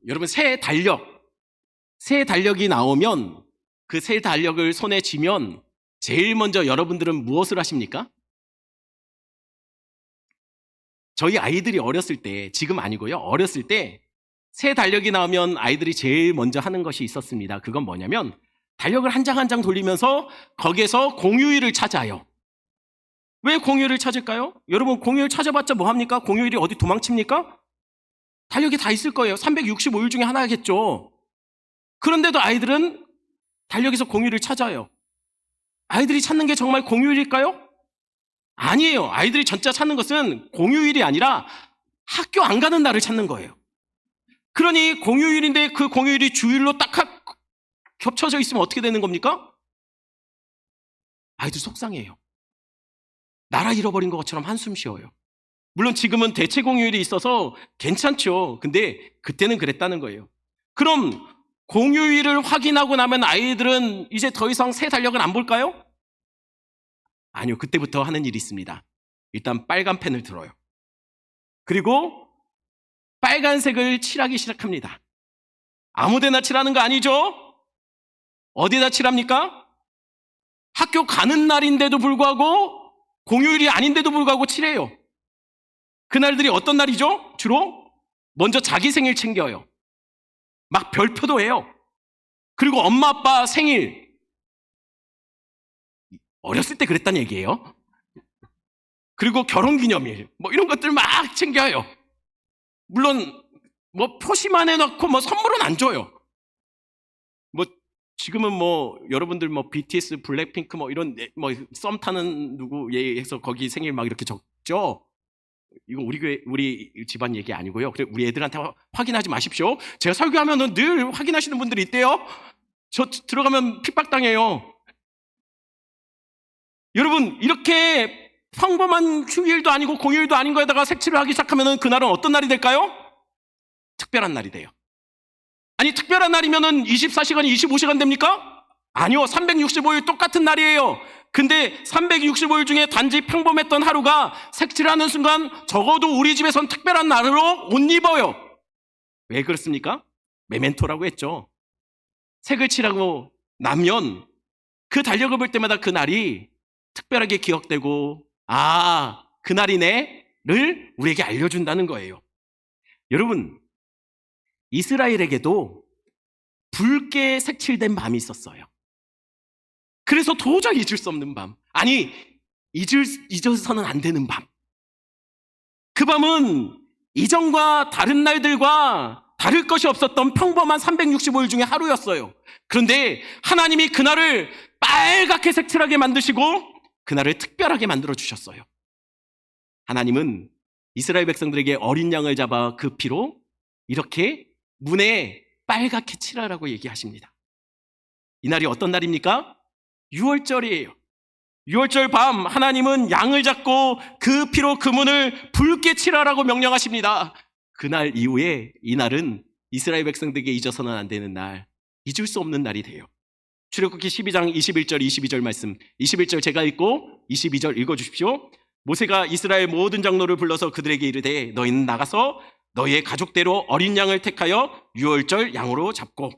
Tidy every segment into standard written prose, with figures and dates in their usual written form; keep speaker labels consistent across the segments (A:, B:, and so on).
A: 여러분, 새 달력이 나오면 그 새 달력을 손에 쥐면 제일 먼저 여러분들은 무엇을 하십니까? 저희 아이들이 어렸을 때, 지금 아니고요, 어렸을 때 새 달력이 나오면 아이들이 제일 먼저 하는 것이 있었습니다. 그건 뭐냐면 달력을 한 장 한 장 돌리면서 거기에서 공휴일을 찾아요. 왜 공휴일을 찾을까요? 여러분, 공휴일 찾아봤자 뭐합니까? 공휴일이 어디 도망칩니까? 달력이 다 있을 거예요. 365일 중에 하나겠죠. 그런데도 아이들은 달력에서 공휴일을 찾아요. 아이들이 찾는 게 정말 공휴일일까요? 아니에요. 아이들이 진짜 찾는 것은 공휴일이 아니라 학교 안 가는 날을 찾는 거예요. 그러니 공휴일인데 그 공휴일이 주일로 딱 겹쳐져 있으면 어떻게 되는 겁니까? 아이들 속상해요. 나라 잃어버린 것처럼 한숨 쉬어요. 물론 지금은 대체 공휴일이 있어서 괜찮죠. 근데 그때는 그랬다는 거예요. 그럼 공휴일을 확인하고 나면 아이들은 이제 더 이상 새 달력을 안 볼까요? 아니요. 그때부터 하는 일이 있습니다. 일단 빨간 펜을 들어요. 그리고 빨간색을 칠하기 시작합니다. 아무데나 칠하는 거 아니죠? 어디다 칠합니까? 학교 가는 날인데도 불구하고 공휴일이 아닌데도 불구하고 칠해요. 그날들이 어떤 날이죠? 주로 먼저 자기 생일 챙겨요. 막 별표도 해요. 그리고 엄마 아빠 생일, 어렸을 때 그랬다는 얘기예요. 그리고 결혼기념일 뭐 이런 것들 막 챙겨요. 물론 뭐 표시만 해놓고 뭐 선물은 안 줘요. 뭐 지금은 뭐 여러분들 뭐 BTS, 블랙핑크 뭐 이런 뭐 썸 타는 누구 얘기해서 거기 생일 막 이렇게 적죠. 이거 우리 교회, 우리 집안 얘기 아니고요. 그래, 우리 애들한테 확인하지 마십시오. 제가 설교하면은 늘 확인하시는 분들이 있대요. 저 들어가면 핍박당해요. 여러분, 이렇게 평범한 휴일도 아니고 공휴일도 아닌 거에다가 색칠을 하기 시작하면은 그날은 어떤 날이 될까요? 특별한 날이 돼요. 아니, 특별한 날이면은 24시간이 25시간 됩니까? 아니요. 365일 똑같은 날이에요. 근데 365일 중에 단지 평범했던 하루가 색칠하는 순간 적어도 우리 집에선 특별한 날로 옷 입어요. 왜 그렇습니까? 메멘토라고 했죠. 색을 칠하고 나면 그 달력을 볼 때마다 그 날이 특별하게 기억되고, 아, 그날이네를 우리에게 알려준다는 거예요. 여러분, 이스라엘에게도 붉게 색칠된 밤이 있었어요. 그래서 도저히 잊을 수 없는 밤, 아니 잊어서는 안 되는 밤. 그 밤은 이전과 다른 날들과 다를 것이 없었던 평범한 365일 중에 하루였어요. 그런데 하나님이 그날을 빨갛게 색칠하게 만드시고 그날을 특별하게 만들어 주셨어요. 하나님은 이스라엘 백성들에게 어린 양을 잡아 그 피로 이렇게 문에 빨갛게 칠하라고 얘기하십니다. 이날이 어떤 날입니까? 6월절이에요. 6월절 밤 하나님은 양을 잡고 그 피로 그 문을 붉게 칠하라고 명령하십니다. 그날 이후에 이날은 이스라엘 백성들에게 잊어서는 안 되는 날, 잊을 수 없는 날이 돼요. 출애굽기 12장 21절 22절 말씀, 21절 제가 읽고 22절 읽어주십시오. 모세가 이스라엘 모든 장로를 불러서 그들에게 이르되 너희는 나가서 너희의 가족대로 어린 양을 택하여 6월절 양으로 잡고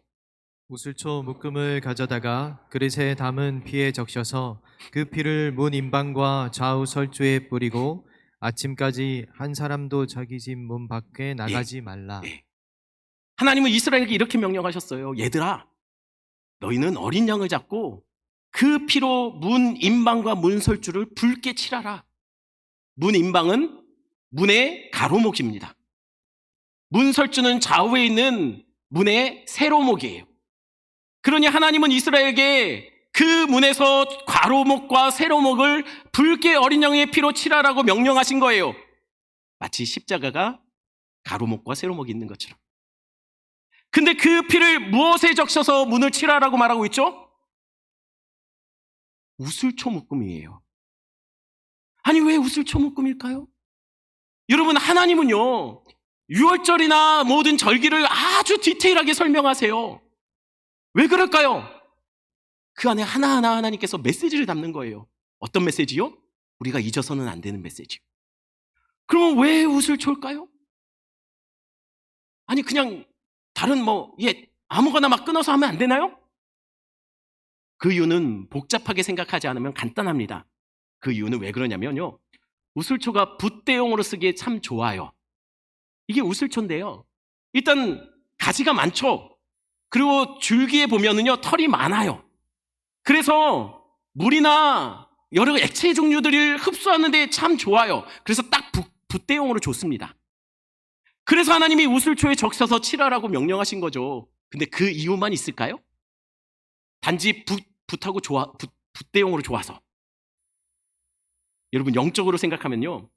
B: 우슬초 묶음을 가져다가 그릇에 담은 피에 적셔서 그 피를 문 임방과 좌우 설주에 뿌리고 아침까지 한 사람도 자기 집 문 밖에 나가지 말라.
A: 하나님은 이스라엘에게 이렇게 명령하셨어요. 얘들아, 너희는 어린 양을 잡고 그 피로 문 임방과 문 설주를 붉게 칠하라. 문 임방은 문의 가로목입니다. 문 설주는 좌우에 있는 문의 세로목이에요. 그러니 하나님은 이스라엘에게 그 문에서 가로목과 세로목을 붉게 어린 양의 피로 칠하라고 명령하신 거예요. 마치 십자가가 가로목과 세로목이 있는 것처럼. 근데 그 피를 무엇에 적셔서 문을 칠하라고 말하고 있죠? 우슬초 묶음이에요. 아니, 왜 우슬초 묶음일까요? 여러분, 하나님은요 6월절이나 모든 절기를 아주 디테일하게 설명하세요. 왜 그럴까요? 그 안에 하나하나 하나님께서 메시지를 담는 거예요. 어떤 메시지요? 우리가 잊어서는 안 되는 메시지. 그러면 왜 우슬초일까요? 아니, 그냥 다른 아무거나 막 끊어서 하면 안 되나요? 그 이유는 복잡하게 생각하지 않으면 간단합니다. 그 이유는 왜 그러냐면요. 우슬초가 붓대용으로 쓰기에 참 좋아요. 이게 우슬초인데요. 일단 가지가 많죠. 그리고 줄기에 보면은요, 털이 많아요. 그래서 물이나 여러 액체 종류들을 흡수하는 데 참 좋아요. 그래서 딱 붓대용으로 좋습니다. 그래서 하나님이 우슬초에 적셔서 칠하라고 명령하신 거죠. 근데 그 이유만 있을까요? 단지 붓하고 붓대용으로 좋아서. 여러분, 영적으로 생각하면요,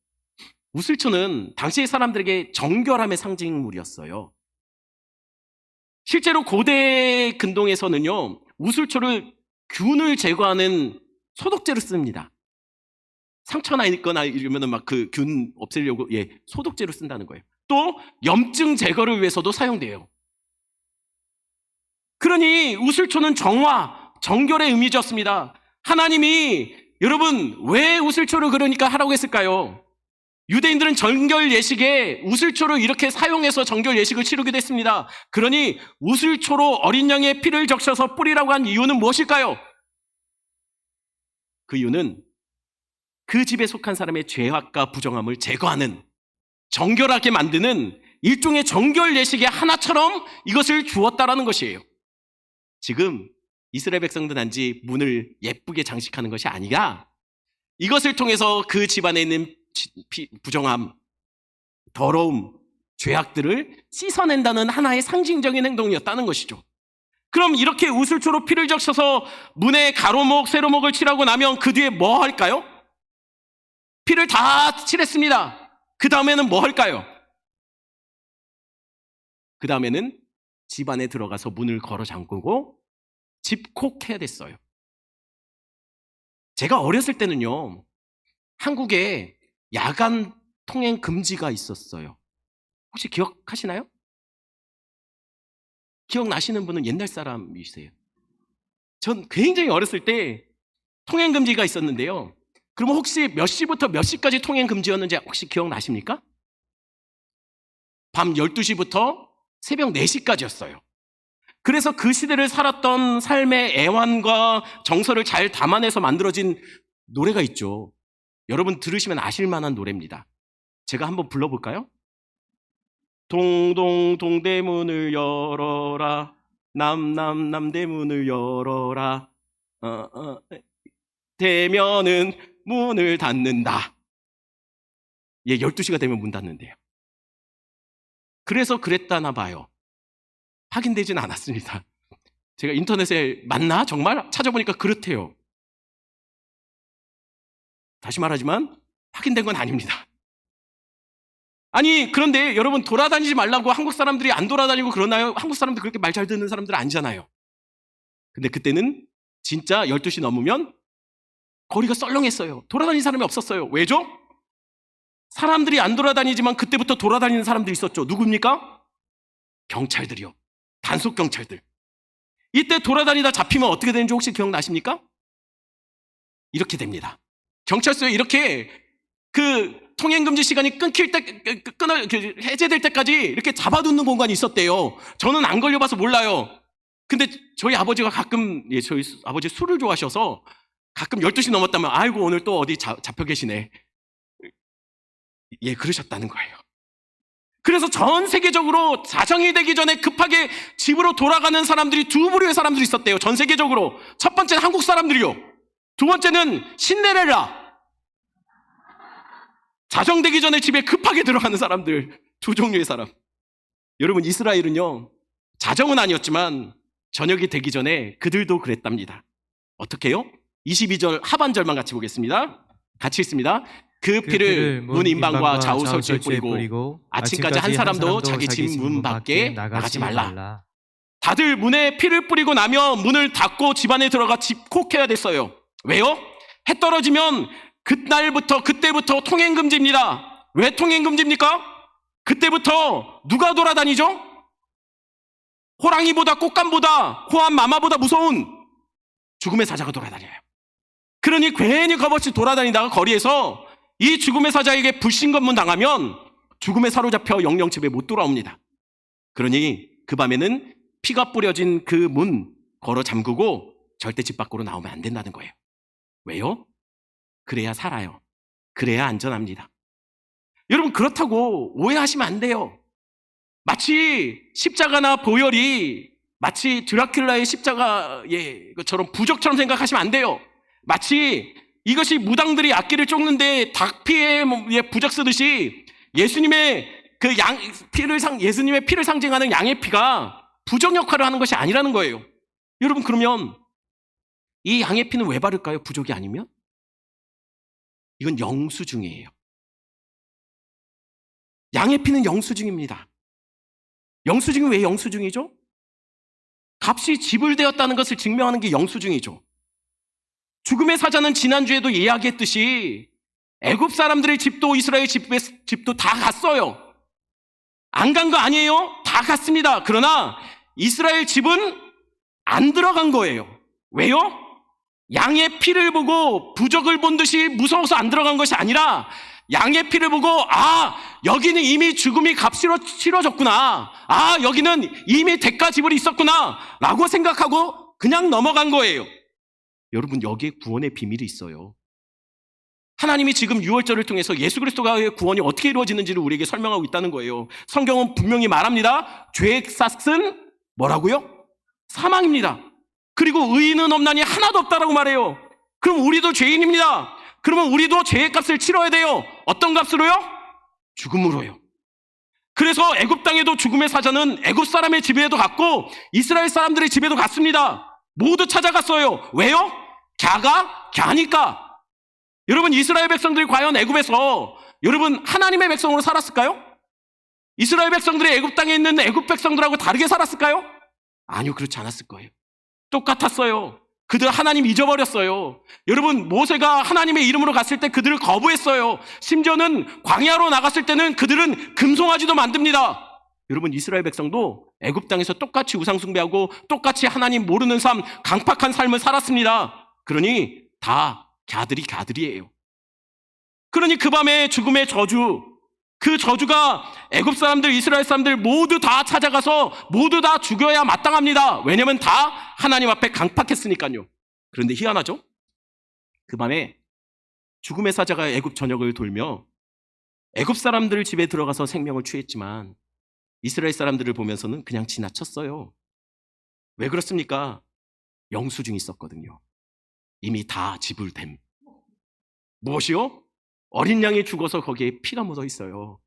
A: 우슬초는 당시의 사람들에게 정결함의 상징물이었어요. 실제로 고대 근동에서는요, 우슬초를 균을 제거하는 소독제로 씁니다. 상처나 있거나 이러면은 막 그 균 없애려고 소독제로 쓴다는 거예요. 또 염증 제거를 위해서도 사용돼요. 그러니 우슬초는 정화, 정결의 의미였습니다. 하나님이 여러분 왜 우슬초를 그러니까 하라고 했을까요? 유대인들은 정결 예식에 우슬초를 이렇게 사용해서 정결 예식을 치르기도 했습니다. 그러니 우슬초로 어린 양의 피를 적셔서 뿌리라고 한 이유는 무엇일까요? 그 이유는 그 집에 속한 사람의 죄악과 부정함을 제거하는, 정결하게 만드는 일종의 정결 예식의 하나처럼 이것을 주었다라는 것이에요. 지금 이스라엘 백성들 단지 문을 예쁘게 장식하는 것이 아니라 이것을 통해서 그 집안에 있는 부정함, 더러움, 죄악들을 씻어낸다는 하나의 상징적인 행동이었다는 것이죠. 그럼 이렇게 우슬초로 피를 적셔서 문에 가로목, 세로목을 칠하고 나면 그 뒤에 뭐 할까요? 피를 다 칠했습니다. 그 다음에는 뭐 할까요? 그 다음에는 집 안에 들어가서 문을 걸어 잠그고 집콕해야 됐어요. 제가 어렸을 때는요, 한국에 야간 통행 금지가 있었어요. 혹시 기억하시나요? 기억나시는 분은 옛날 사람이세요. 전 굉장히 어렸을 때 통행 금지가 있었는데요. 그러면 혹시 몇 시부터 몇 시까지 통행 금지였는지 혹시 기억나십니까? 밤 12시부터 새벽 4시까지였어요. 그래서 그 시대를 살았던 삶의 애환과 정서를 잘 담아내서 만들어진 노래가 있죠. 여러분 들으시면 아실 만한 노래입니다. 제가 한번 불러볼까요? 동동 동대문을 열어라, 남대문을 열어라, 되면은 문을 닫는다. 12시가 되면 문 닫는데요. 그래서 그랬다나 봐요. 확인되진 않았습니다. 제가 인터넷에 맞나? 정말? 찾아보니까 그렇대요. 다시 말하지만 확인된 건 아닙니다. 아니, 그런데 여러분 돌아다니지 말라고 한국 사람들이 안 돌아다니고 그러나요? 한국 사람들 그렇게 말 잘 듣는 사람들 아니잖아요. 근데 그때는 진짜 12시 넘으면 거리가 썰렁했어요. 돌아다니는 사람이 없었어요. 왜죠? 사람들이 안 돌아다니지만 그때부터 돌아다니는 사람들이 있었죠. 누굽니까? 경찰들이요. 단속 경찰들. 이때 돌아다니다 잡히면 어떻게 되는지 혹시 기억나십니까? 이렇게 됩니다. 경찰서에 이렇게 그 통행금지 시간이 끊길 때, 해제될 때까지 이렇게 잡아두는 공간이 있었대요. 저는 안 걸려봐서 몰라요. 근데 저희 아버지가 가끔, 저희 아버지 술을 좋아하셔서 가끔 12시 넘었다면, 아이고, 오늘 또 어디 잡혀 계시네. 그러셨다는 거예요. 그래서 전 세계적으로 자정이 되기 전에 급하게 집으로 돌아가는 사람들이 두 부류의 사람들이 있었대요. 전 세계적으로. 첫 번째는 한국 사람들이요. 두 번째는 신데렐라. 자정되기 전에 집에 급하게 들어가는 사람들. 두 종류의 사람. 여러분, 이스라엘은요, 자정은 아니었지만 저녁이 되기 전에 그들도 그랬답니다. 어떻게 해요? 22절 하반절만 같이 보겠습니다. 같이 읽습니다. 그 피를 문 인방과 좌우 설주에 뿌리고 아침까지 한 사람도 자기 집 문 밖에 나가지 말라. 다들 문에 피를 뿌리고 나면 문을 닫고 집 안에 들어가 집콕해야 됐어요. 왜요? 해 떨어지면 그때부터 통행금지입니다. 왜 통행금지입니까? 그때부터 누가 돌아다니죠? 호랑이보다 꽃감보다 호암 마마보다 무서운 죽음의 사자가 돌아다녀요. 그러니 괜히 겁없이 돌아다니다가 거리에서 이 죽음의 사자에게 불신검문 당하면 죽음에 사로잡혀 영영 집에 못 돌아옵니다. 그러니 그 밤에는 피가 뿌려진 그 문 걸어 잠그고 절대 집 밖으로 나오면 안 된다는 거예요. 왜요? 그래야 살아요. 그래야 안전합니다. 여러분, 그렇다고 오해하시면 안 돼요. 마치 십자가나 보혈이 마치 드라큘라의 십자가의 것처럼 부적처럼 생각하시면 안 돼요. 마치 이것이 무당들이 악기를 쫓는데 닭피에 부적 쓰듯이 예수님의 예수님의 피를 상징하는 양의 피가 부적 역할을 하는 것이 아니라는 거예요. 여러분, 그러면 이 양의 피는 왜 바를까요? 부적이 아니면? 이건 영수증이에요. 양의 피는 영수증입니다. 영수증이 왜 영수증이죠? 값이 지불되었다는 것을 증명하는 게 영수증이죠. 죽음의 사자는 지난주에도 이야기했듯이 애굽 사람들의 집도 이스라엘 집도 다 갔어요. 안 간 거 아니에요? 다 갔습니다. 그러나 이스라엘 집은 안 들어간 거예요. 왜요? 양의 피를 보고 부적을 본 듯이 무서워서 안 들어간 것이 아니라 양의 피를 보고 여기는 이미 죽음이 값으로 치러졌구나. 여기는 이미 대가 지불이 있었구나 라고 생각하고 그냥 넘어간 거예요. 여러분, 여기에 구원의 비밀이 있어요. 하나님이 지금 유월절을 통해서 예수 그리스도의 구원이 어떻게 이루어지는지를 우리에게 설명하고 있다는 거예요. 성경은 분명히 말합니다. 죄의 삭은 뭐라고요? 사망입니다. 그리고 의인은 없나니 하나도 없다라고 말해요. 그럼 우리도 죄인입니다. 그러면 우리도 죄의 값을 치러야 돼요. 어떤 값으로요? 죽음으로요. 그래서 애굽 땅에도 죽음의 사자는 애굽 사람의 집에도 갔고 이스라엘 사람들의 집에도 갔습니다. 모두 찾아갔어요. 왜요? 갸니까. 여러분, 이스라엘 백성들이 과연 애굽에서 여러분 하나님의 백성으로 살았을까요? 이스라엘 백성들이 애굽 땅에 있는 애굽 백성들하고 다르게 살았을까요? 아니요, 그렇지 않았을 거예요. 똑같았어요. 그들 하나님 잊어버렸어요. 여러분, 모세가 하나님의 이름으로 갔을 때 그들을 거부했어요. 심지어는 광야로 나갔을 때는 그들은 금송아지도 만듭니다. 여러분, 이스라엘 백성도 애굽 땅에서 똑같이 우상 숭배하고 똑같이 하나님 모르는 삶, 강팍한 삶을 살았습니다. 그러니 다 갸들이에요. 그러니 그 밤에 죽음의 저주, 그 저주가 애굽 사람들, 이스라엘 사람들 모두 다 찾아가서 모두 다 죽여야 마땅합니다. 왜냐면 다 하나님 앞에 강팍했으니까요. 그런데 희한하죠? 그 밤에 죽음의 사자가 애굽 전역을 돌며 애굽 사람들 집에 들어가서 생명을 취했지만 이스라엘 사람들을 보면서는 그냥 지나쳤어요. 왜 그렇습니까? 영수증이 있었거든요. 이미 다 지불됨. 무엇이요? 어린 양이 죽어서 거기에 피가 묻어 있어요.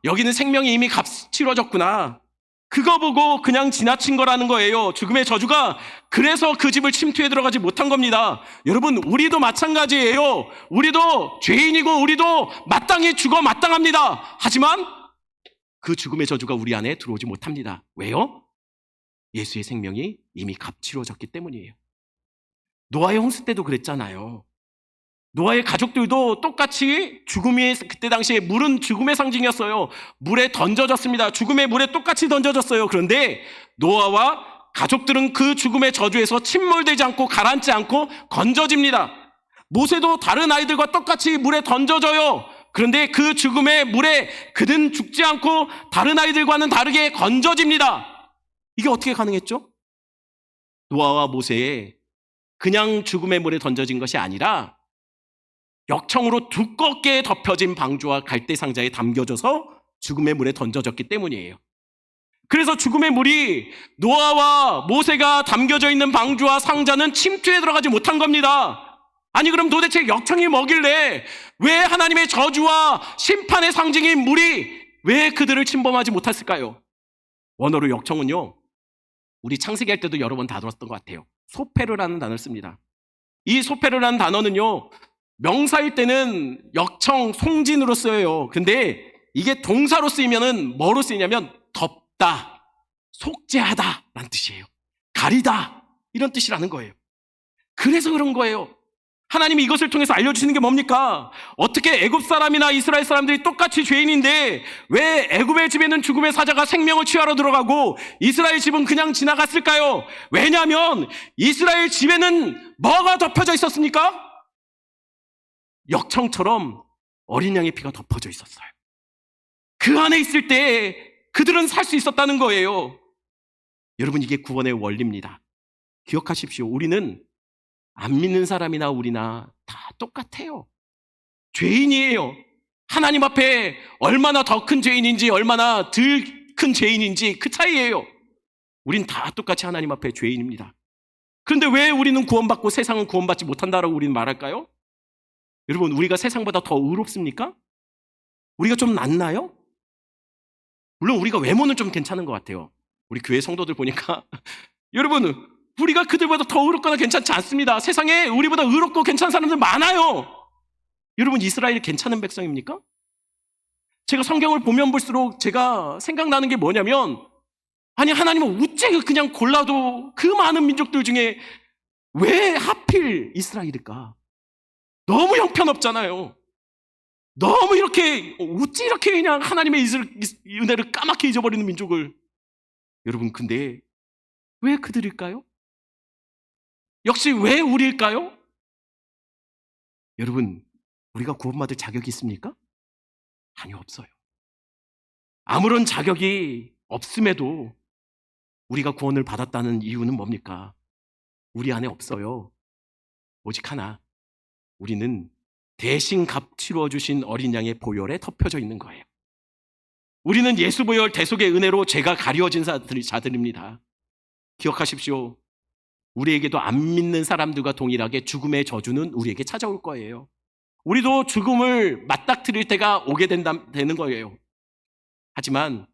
A: 여기는 생명이 이미 값이 치러졌구나. 그거 보고 그냥 지나친 거라는 거예요. 죽음의 저주가 그래서 그 집을 침투해 들어가지 못한 겁니다. 여러분, 우리도 마찬가지예요. 우리도 죄인이고 우리도 마땅히 죽어 마땅합니다. 하지만 그 죽음의 저주가 우리 안에 들어오지 못합니다. 왜요? 예수의 생명이 이미 값치러졌기 때문이에요. 노아의 홍수 때도 그랬잖아요. 노아의 가족들도 똑같이 죽음이, 그때 당시에 물은 죽음의 상징이었어요. 물에 던져졌습니다. 죽음의 물에 똑같이 던져졌어요. 그런데 노아와 가족들은 그 죽음의 저주에서 침몰되지 않고 가라앉지 않고 건져집니다. 모세도 다른 아이들과 똑같이 물에 던져져요. 그런데 그 죽음의 물에 그는 죽지 않고 다른 아이들과는 다르게 건져집니다. 이게 어떻게 가능했죠? 노아와 모세의 그냥 죽음의 물에 던져진 것이 아니라 역청으로 두껍게 덮여진 방주와 갈대 상자에 담겨져서 죽음의 물에 던져졌기 때문이에요. 그래서 죽음의 물이 노아와 모세가 담겨져 있는 방주와 상자는 침투에 들어가지 못한 겁니다. 아니, 그럼 도대체 역청이 뭐길래 왜 하나님의 저주와 심판의 상징인 물이 왜 그들을 침범하지 못했을까요? 원어로 역청은요, 우리 창세기 할 때도 여러 번 다뤘던 것 같아요. 소페르라는 단어를 씁니다. 이 소페르라는 단어는요, 명사일 때는 역청, 송진으로 쓰여요. 근데 이게 동사로 쓰이면은 뭐로 쓰이냐면 덮다, 속죄하다 라는 뜻이에요. 가리다, 이런 뜻이라는 거예요. 그래서 그런 거예요. 하나님이 이것을 통해서 알려주시는 게 뭡니까? 어떻게 애굽 사람이나 이스라엘 사람들이 똑같이 죄인인데 왜 애굽의 집에는 죽음의 사자가 생명을 취하러 들어가고 이스라엘 집은 그냥 지나갔을까요? 왜냐하면 이스라엘 집에는 뭐가 덮여져 있었습니까? 역청처럼 어린 양의 피가 덮어져 있었어요. 그 안에 있을 때 그들은 살 수 있었다는 거예요. 여러분, 이게 구원의 원리입니다. 기억하십시오. 우리는 안 믿는 사람이나 우리나 다 똑같아요. 죄인이에요. 하나님 앞에 얼마나 더 큰 죄인인지 얼마나 덜 큰 죄인인지 그 차이예요. 우린 다 똑같이 하나님 앞에 죄인입니다. 그런데 왜 우리는 구원받고 세상은 구원받지 못한다라고 우리는 말할까요? 여러분, 우리가 세상보다 더 의롭습니까? 우리가 좀 낫나요? 물론 우리가 외모는 좀 괜찮은 것 같아요. 우리 교회 성도들 보니까 여러분, 우리가 그들보다 더 의롭거나 괜찮지 않습니다. 세상에 우리보다 의롭고 괜찮은 사람들 많아요. 여러분, 이스라엘 괜찮은 백성입니까? 제가 성경을 보면 볼수록 제가 생각나는 게 뭐냐면, 아니, 하나님은 어째 그냥 골라도 그 많은 민족들 중에 왜 하필 이스라엘일까? 너무 형편없잖아요. 너무 이렇게 어찌 이렇게 그냥 하나님의 은혜를 까맣게 잊어버리는 민족을. 여러분, 근데 왜 그들일까요? 역시 왜 우리일까요? 여러분, 우리가 구원받을 자격이 있습니까? 아니요, 없어요. 아무런 자격이 없음에도 우리가 구원을 받았다는 이유는 뭡니까? 우리 안에 없어요. 오직 하나, 우리는 대신 값 치루어 주신 어린 양의 보혈에 덮여져 있는 거예요. 우리는 예수 보혈 대속의 은혜로 죄가 가려진 자들입니다. 기억하십시오. 우리에게도 안 믿는 사람들과 동일하게 죽음의 저주는 우리에게 찾아올 거예요. 우리도 죽음을 맞닥뜨릴 때가 오게 되는 거예요. 하지만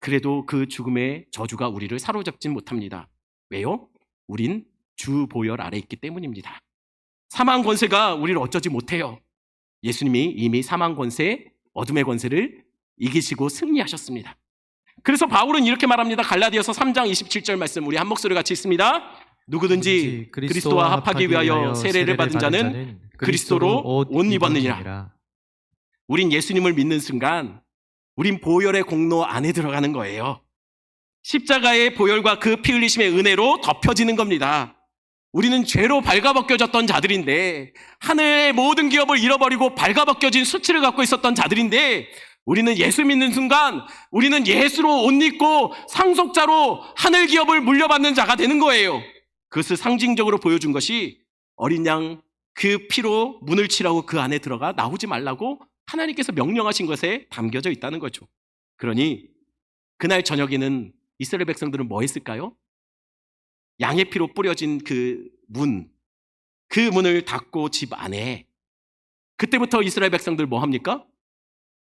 A: 그래도 그 죽음의 저주가 우리를 사로잡진 못합니다. 왜요? 우린 주 보혈 아래 있기 때문입니다. 사망 권세가 우리를 어쩌지 못해요. 예수님이 이미 사망 권세, 어둠의 권세를 이기시고 승리하셨습니다. 그래서 바울은 이렇게 말합니다. 갈라디아서 3장 27절 말씀, 우리 한 목소리 같이 읽습니다. 누구든지 그리스도와 합하기 위하여 세례를 받은 자는 그리스도로 옷 입었느니라. 우린 예수님을 믿는 순간 우린 보혈의 공로 안에 들어가는 거예요. 십자가의 보혈과 그 피 흘리심의 은혜로 덮여지는 겁니다. 우리는 죄로 발가벗겨졌던 자들인데, 하늘의 모든 기업을 잃어버리고 발가벗겨진 수치를 갖고 있었던 자들인데, 우리는 예수 믿는 순간 우리는 예수로 옷 입고 상속자로 하늘 기업을 물려받는 자가 되는 거예요. 그것을 상징적으로 보여준 것이 어린 양 그 피로 문을 치라고 그 안에 들어가 나오지 말라고 하나님께서 명령하신 것에 담겨져 있다는 거죠. 그러니 그날 저녁에는 이스라엘 백성들은 뭐 했을까요? 양의 피로 뿌려진 그 문을 닫고 집 안에, 그때부터 이스라엘 백성들 뭐 합니까?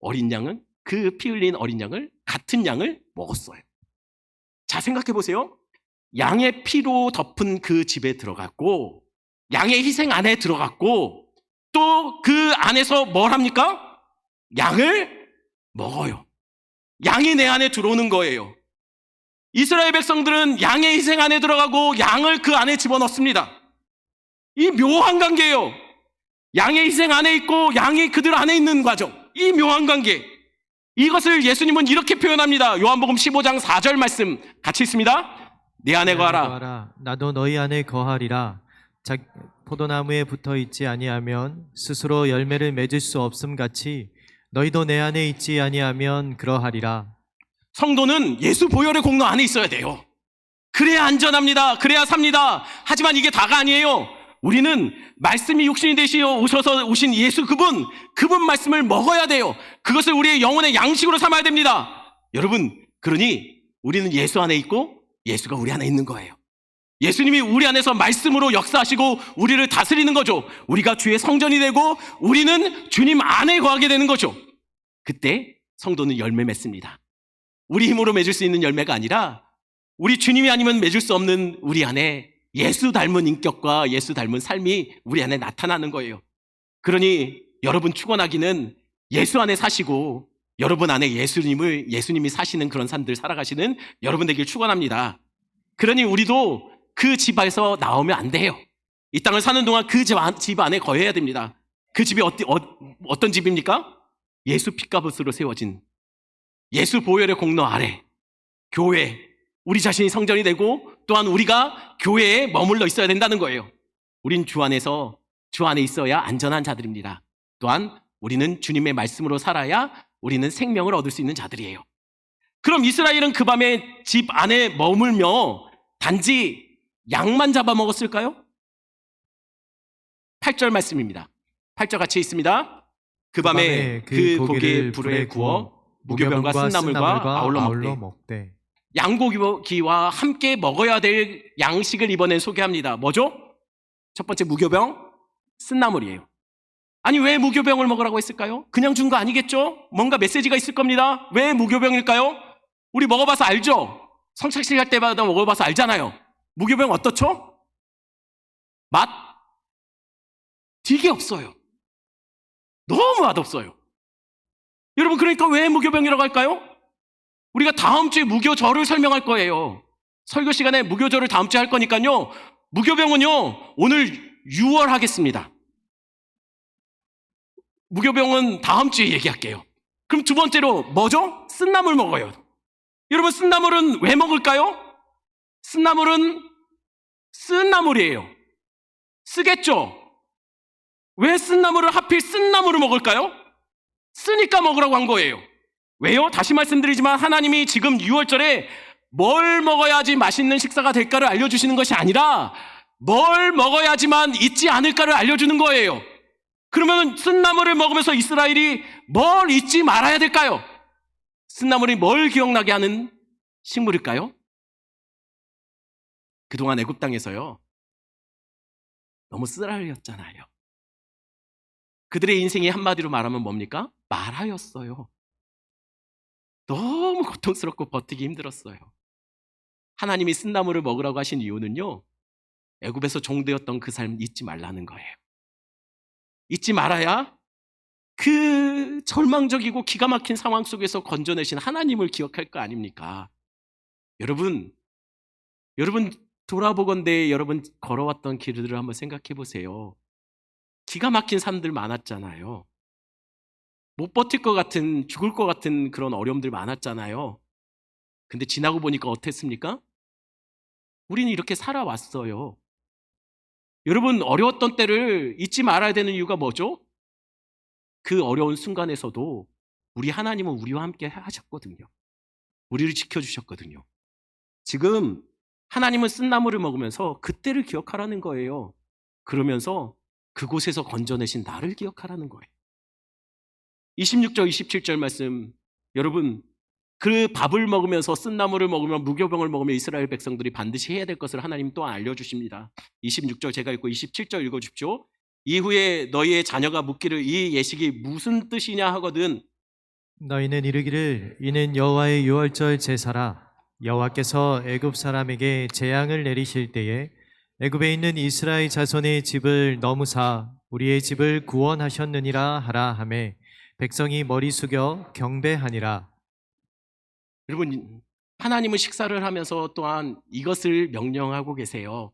A: 어린 양은, 그 피 흘린 어린 양을, 같은 양을 먹었어요. 자, 생각해 보세요. 양의 피로 덮은 그 집에 들어갔고, 양의 희생 안에 들어갔고, 또 그 안에서 뭘 합니까? 양을 먹어요. 양이 내 안에 들어오는 거예요. 이스라엘 백성들은 양의 희생 안에 들어가고 양을 그 안에 집어넣습니다. 이 묘한 관계예요. 양의 희생 안에 있고 양이 그들 안에 있는 과정. 이 묘한 관계. 이것을 예수님은 이렇게 표현합니다. 요한복음 15장 4절 말씀 같이 있습니다. 내 안에 거하라.
B: 나도 너희 안에 거하리라. 포도나무에 붙어 있지 아니하면 스스로 열매를 맺을 수 없음 같이 너희도 내 안에 있지 아니하면 그러하리라.
A: 성도는 예수 보혈의 공로 안에 있어야 돼요. 그래야 안전합니다. 그래야 삽니다. 하지만 이게 다가 아니에요. 우리는 말씀이 육신이 되시어 오셔서 오신 예수 그분 말씀을 먹어야 돼요. 그것을 우리의 영혼의 양식으로 삼아야 됩니다. 여러분, 그러니 우리는 예수 안에 있고 예수가 우리 안에 있는 거예요. 예수님이 우리 안에서 말씀으로 역사하시고 우리를 다스리는 거죠. 우리가 주의 성전이 되고 우리는 주님 안에 거하게 되는 거죠. 그때 성도는 열매 맺습니다. 우리 힘으로 맺을 수 있는 열매가 아니라 우리 주님이 아니면 맺을 수 없는 우리 안에 예수 닮은 인격과 예수 닮은 삶이 우리 안에 나타나는 거예요. 그러니 여러분 축원하기는 예수 안에 사시고 여러분 안에 예수님이 사시는 그런 삶들 살아가시는 여러분 되길 축원합니다. 그러니 우리도 그 집에서 나오면 안 돼요. 이 땅을 사는 동안 그 집 안에 거해야 됩니다. 그 집이 어떤 집입니까? 예수 피값으로 세워진 예수 보혈의 공로 아래 교회, 우리 자신이 성전이 되고 또한 우리가 교회에 머물러 있어야 된다는 거예요. 우린 주 안에 있어야 안전한 자들입니다. 또한 우리는 주님의 말씀으로 살아야 우리는 생명을 얻을 수 있는 자들이에요. 그럼 이스라엘은 그 밤에 집 안에 머물며 단지 양만 잡아먹었을까요? 8절 말씀입니다. 8절 같이 있습니다. 그 밤에 그 고기를 불에 구워 무교병과 쓴나물과 아울러 먹되. 양고기와 함께 먹어야 될 양식을 이번엔 소개합니다. 뭐죠? 첫 번째 무교병, 쓴나물이에요. 아니 왜 무교병을 먹으라고 했을까요? 그냥 준 거 아니겠죠? 뭔가 메시지가 있을 겁니다. 왜 무교병일까요? 우리 먹어봐서 알죠? 성착식 할 때마다 먹어봐서 알잖아요. 무교병 어떻죠? 맛 되게 없어요. 너무 맛없어요. 여러분 그러니까 왜 무교병이라고 할까요? 우리가 다음 주에 무교절을 설명할 거예요. 설교 시간에 무교절을 다음 주에 할 거니까요. 무교병은요 오늘 6월 하겠습니다. 무교병은 다음 주에 얘기할게요. 그럼 두 번째로 뭐죠? 쓴나물 먹어요. 여러분 쓴나물은 왜 먹을까요? 쓴나물은 쓴 나물이에요. 쓰겠죠? 왜 쓴나물을 하필 쓴나물을 먹을까요? 쓰니까 먹으라고 한 거예요. 왜요? 다시 말씀드리지만 하나님이 지금 6월절에 뭘 먹어야지 맛있는 식사가 될까를 알려주시는 것이 아니라 뭘 먹어야지만 잊지 않을까를 알려주는 거예요. 그러면 쓴나물을 먹으면서 이스라엘이 뭘 잊지 말아야 될까요? 쓴나물이 뭘 기억나게 하는 식물일까요? 그동안 애굽 땅에서요 너무 쓰라렸잖아요. 그들의 인생이 한마디로 말하면 뭡니까? 말하였어요. 너무 고통스럽고 버티기 힘들었어요. 하나님이 쓴나물을 먹으라고 하신 이유는요 애굽에서 종되었던 그 삶 잊지 말라는 거예요. 잊지 말아야 그 절망적이고 기가 막힌 상황 속에서 건져내신 하나님을 기억할 거 아닙니까? 여러분 돌아보건대 여러분 걸어왔던 길들을 한번 생각해 보세요. 기가 막힌 산들 많았잖아요. 못 버틸 것 같은, 죽을 것 같은 그런 어려움들 많았잖아요. 근데 지나고 보니까 어땠습니까? 우리는 이렇게 살아왔어요. 여러분 어려웠던 때를 잊지 말아야 되는 이유가 뭐죠? 그 어려운 순간에서도 우리 하나님은 우리와 함께 하셨거든요. 우리를 지켜주셨거든요. 지금 하나님은 쓴나물을 먹으면서 그때를 기억하라는 거예요. 그러면서 그곳에서 건져내신 나를 기억하라는 거예요. 26절, 27절 말씀, 여러분 그 밥을 먹으면서 쓴나물을 먹으면 무교병을 먹으면 이스라엘 백성들이 반드시 해야 될 것을 하나님 또한 알려주십니다. 26절 제가 읽고 27절 읽어주십시오. 이후에 너희의 자녀가 묻기를 이 예식이 무슨 뜻이냐 하거든
B: 너희는 이르기를 이는 여호와의 유월절 제사라. 여호와께서 애굽 사람에게 재앙을 내리실 때에 애굽에 있는 이스라엘 자손의 집을 넘으사 우리의 집을 구원하셨느니라 하라 하매 백성이 머리 숙여 경배하니라.
A: 여러분 하나님은 식사를 하면서 또한 이것을 명령하고 계세요.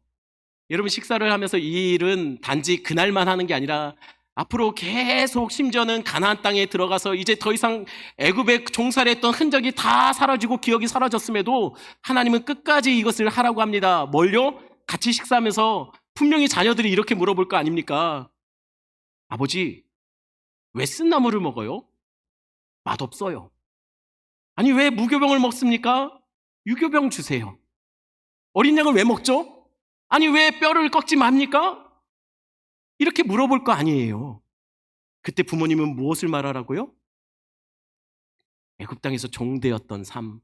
A: 여러분 식사를 하면서 이 일은 단지 그날만 하는 게 아니라 앞으로 계속 심지어는 가나안 땅에 들어가서 이제 더 이상 애굽에 종살이했던 흔적이 다 사라지고 기억이 사라졌음에도 하나님은 끝까지 이것을 하라고 합니다. 뭘요? 같이 식사하면서 분명히 자녀들이 이렇게 물어볼 거 아닙니까? 아버지 왜 쓴나물을 먹어요? 맛없어요. 아니 왜 무교병을 먹습니까? 유교병 주세요. 어린 양을 왜 먹죠? 아니 왜 뼈를 꺾지 맙니까? 이렇게 물어볼 거 아니에요. 그때 부모님은 무엇을 말하라고요? 애굽 땅에서 종되었던 삶,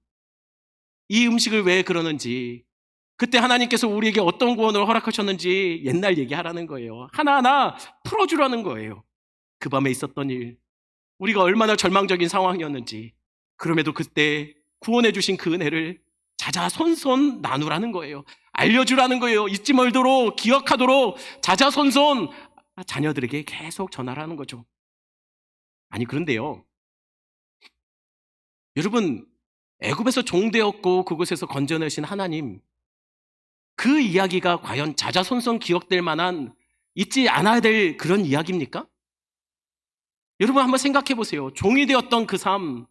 A: 이 음식을 왜 그러는지, 그때 하나님께서 우리에게 어떤 구원을 허락하셨는지 옛날 얘기하라는 거예요. 하나하나 풀어주라는 거예요. 그 밤에 있었던 일, 우리가 얼마나 절망적인 상황이었는지, 그럼에도 그때 구원해 주신 그 은혜를 자자손손 나누라는 거예요. 알려주라는 거예요. 잊지 말도록, 기억하도록 자자손손 자녀들에게 계속 전하라는 거죠. 아니 그런데요, 여러분 애굽에서 종되었고 그곳에서 건져내신 하나님, 그 이야기가 과연 자자손손 기억될 만한, 잊지 않아야 될 그런 이야기입니까? 여러분 한번 생각해 보세요. 종이 되었던 그 삶,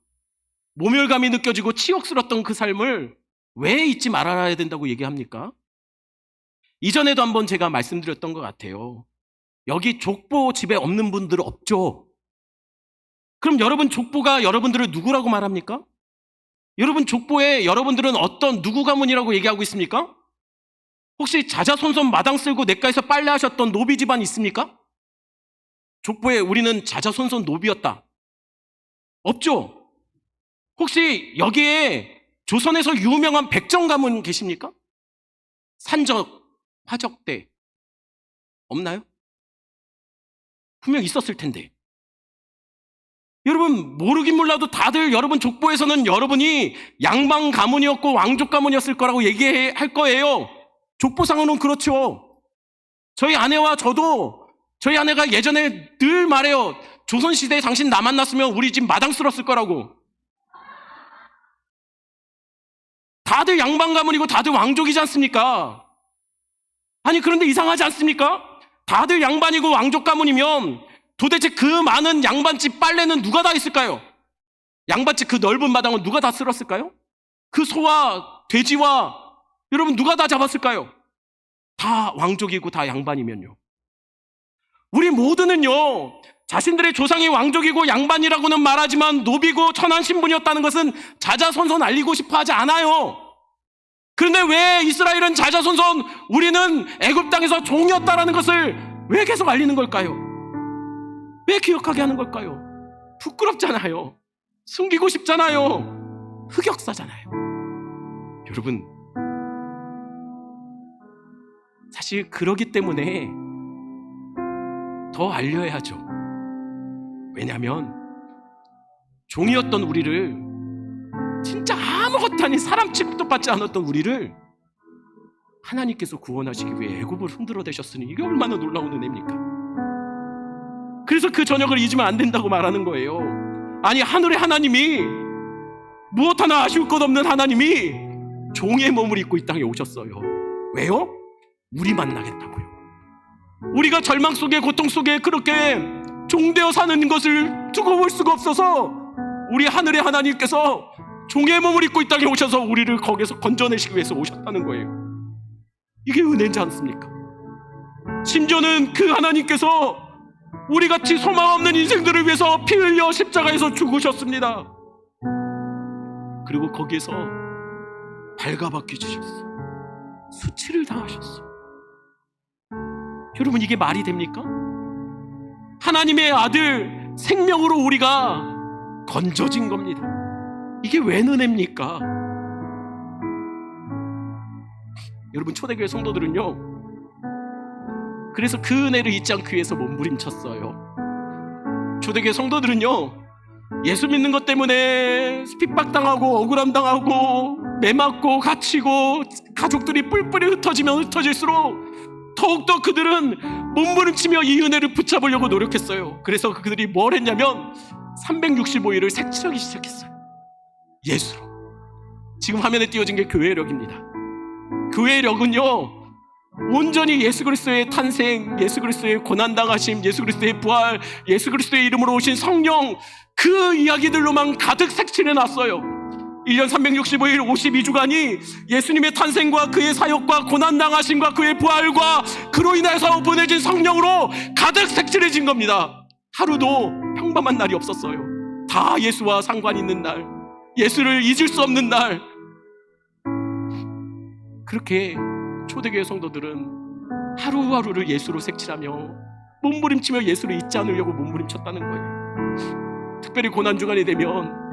A: 모멸감이 느껴지고 치욕스러웠던 그 삶을 왜 잊지 말아야 된다고 얘기합니까? 이전에도 한번 제가 말씀드렸던 것 같아요. 여기 족보 집에 없는 분들 없죠? 그럼 여러분 족보가 여러분들을 누구라고 말합니까? 여러분 족보에 여러분들은 어떤 누구 가문이라고 얘기하고 있습니까? 혹시 자자손손 마당 쓸고 냇가에서 빨래하셨던 노비 집안 있습니까? 족보에 우리는 자자손손 노비였다. 없죠? 혹시 여기에 조선에서 유명한 백정 가문 계십니까? 산적, 화적대 없나요? 분명 있었을 텐데. 여러분 모르긴 몰라도 다들 여러분 족보에서는 여러분이 양방 가문이었고 왕족 가문이었을 거라고 얘기할 거예요. 족보상으로는 그렇죠. 저희 아내와 저도 저희 아내가 예전에 늘 말해요. 조선시대에 당신 나 만났으면 우리 집 마당 쓸었을 거라고. 다들 양방 가문이고 다들 왕족이지 않습니까? 아니 그런데 이상하지 않습니까? 다들 양반이고 왕족 가문이면 도대체 그 많은 양반집 빨래는 누가 다 했을까요? 양반집 그 넓은 마당은 누가 다 쓸었을까요? 그 소와 돼지와 여러분 누가 다 잡았을까요? 다 왕족이고 다 양반이면요. 우리 모두는요 자신들의 조상이 왕족이고 양반이라고는 말하지만 노비고 천한 신분이었다는 것은 자자손손 알리고 싶어 하지 않아요. 그런데 왜 이스라엘은 자자손손 우리는 애굽 땅에서 종이었다라는 것을 왜 계속 알리는 걸까요? 왜 기억하게 하는 걸까요? 부끄럽잖아요. 숨기고 싶잖아요. 흑역사잖아요. 여러분 사실 그러기 때문에 더 알려야죠. 왜냐하면 종이었던 우리를 진짜 아무것도 아닌 사람 취급도 받지 않았던 우리를 하나님께서 구원하시기 위해 애굽을 흔들어 대셨으니 이게 얼마나 놀라운 은혜입니까? 그래서 그 저녁을 잊으면 안 된다고 말하는 거예요. 아니 하늘의 하나님이 무엇 하나 아쉬울 것 없는 하나님이 종의 몸을 입고 이 땅에 오셨어요. 왜요? 우리 만나겠다고요. 우리가 절망 속에 고통 속에 그렇게 종되어 사는 것을 두고 볼 수가 없어서 우리 하늘의 하나님께서 종의 몸을 입고 이 땅에 오셔서 우리를 거기서 건져내시기 위해서 오셨다는 거예요. 이게 은혜지 않습니까? 심지어는 그 하나님께서 우리같이 소망 없는 인생들을 위해서 피 흘려 십자가에서 죽으셨습니다. 그리고 거기에서 발가벗겨 주셨어. 수치를 당하셨어. 여러분 이게 말이 됩니까? 하나님의 아들 생명으로 우리가 건져진 겁니다. 이게 웬 은혜입니까? 여러분 초대교회 성도들은요 그래서 그 은혜를 잊지 않기 위해서 몸부림쳤어요. 초대교회 성도들은요 예수 믿는 것 때문에 핍박당하고 억울함당하고 매맞고 갇히고 가족들이 뿔뿔이 흩어지면 흩어질수록 더욱더 그들은 몸부림치며 이 은혜를 붙잡으려고 노력했어요. 그래서 그들이 뭘 했냐면 365일을 색칠하기 시작했어요. 예수로. 지금 화면에 띄워진 게 교회력입니다. 교회력은요 온전히 예수 그리스도의 탄생, 예수 그리스도의 고난당하심, 예수 그리스도의 부활, 예수 그리스도의 이름으로 오신 성령 그 이야기들로만 가득 색칠해놨어요. 1년 365일 52주간이 예수님의 탄생과 그의 사역과 고난당하심과 그의 부활과 그로 인해서 보내진 성령으로 가득 색칠해진 겁니다. 하루도 평범한 날이 없었어요. 다 예수와 상관 있는 날, 예수를 잊을 수 없는 날. 그렇게 초대교회 성도들은 하루하루를 예수로 색칠하며 몸부림치며 예수를 잊지 않으려고 몸부림쳤다는 거예요. 특별히 고난주간이 되면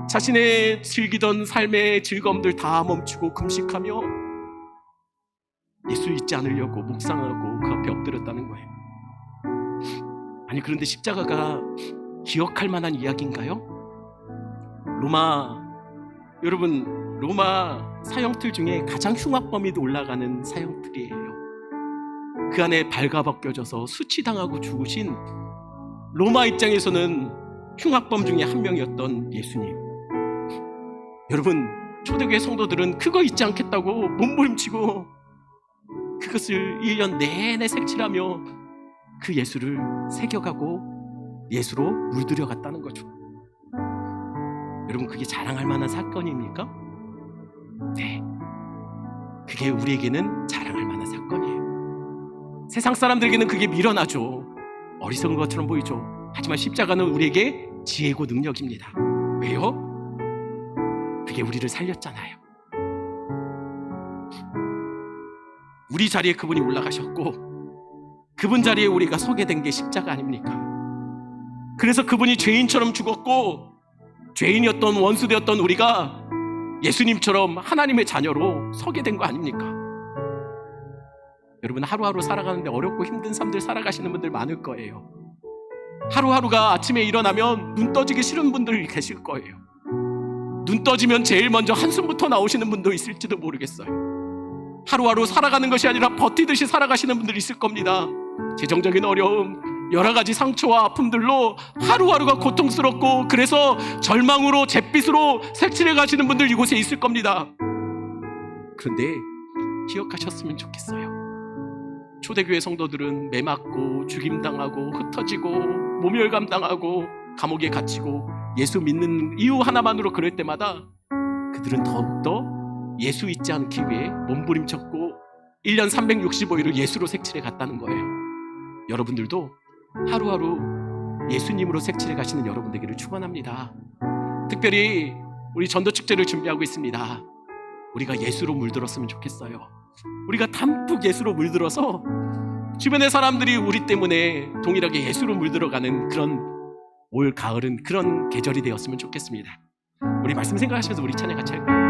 A: 자신의 즐기던 삶의 즐거움들 다 멈추고 금식하며 예수 잊지 않으려고 묵상하고 그 앞에 엎드렸다는 거예요. 아니 그런데 십자가가 기억할 만한 이야기인가요? 로마 사형틀 중에 가장 흉악범위도 올라가는 사형틀이에요. 그 안에 발가벗겨져서 수치당하고 죽으신 로마 입장에서는 흉악범 중에 한 명이었던 예수님. 여러분 초대교회 성도들은 그거 잊지 않겠다고 몸부림치고 그것을 1년 내내 색칠하며 그 예수를 새겨가고 예수로 물들여갔다는 거죠. 여러분 그게 자랑할 만한 사건입니까? 네, 그게 우리에게는 자랑할 만한 사건이에요. 세상 사람들에게는 그게 미련하죠. 어리석은 것처럼 보이죠. 하지만 십자가는 우리에게 지혜고 능력입니다. 왜요? 마지막에 우리를 살렸잖아요. 우리 자리에 그분이 올라가셨고 그분 자리에 우리가 서게 된 게 십자가 아닙니까? 그래서 그분이 죄인처럼 죽었고 죄인이었던 원수되었던 우리가 예수님처럼 하나님의 자녀로 서게 된 거 아닙니까? 여러분, 하루하루 살아가는데 어렵고 힘든 삶들 살아가시는 분들 많을 거예요. 하루하루가 아침에 일어나면 눈 떠지기 싫은 분들이 계실 거예요. 눈 떠지면 제일 먼저 한숨부터 나오시는 분도 있을지도 모르겠어요. 하루하루 살아가는 것이 아니라 버티듯이 살아가시는 분들이 있을 겁니다. 재정적인 어려움, 여러 가지 상처와 아픔들로 하루하루가 고통스럽고 그래서 절망으로 잿빛으로 색칠해 가시는 분들 이곳에 있을 겁니다. 그런데 기억하셨으면 좋겠어요. 초대교회 성도들은 매 맞고 죽임당하고 흩어지고 모멸감당하고 감옥에 갇히고 예수 믿는 이유 하나만으로 그럴 때마다 그들은 더욱더 예수 잊지 않기 위해 몸부림쳤고 1년 365일을 예수로 색칠해 갔다는 거예요. 여러분들도 하루하루 예수님으로 색칠해 가시는 여러분 되기를 축원합니다. 특별히 우리 전도축제를 준비하고 있습니다. 우리가 예수로 물들었으면 좋겠어요. 우리가 담뿍 예수로 물들어서 주변의 사람들이 우리 때문에 동일하게 예수로 물들어가는 그런 올 가을은 그런 계절이 되었으면 좋겠습니다. 우리 말씀 생각하시면서 우리 찬양 같이 할까요?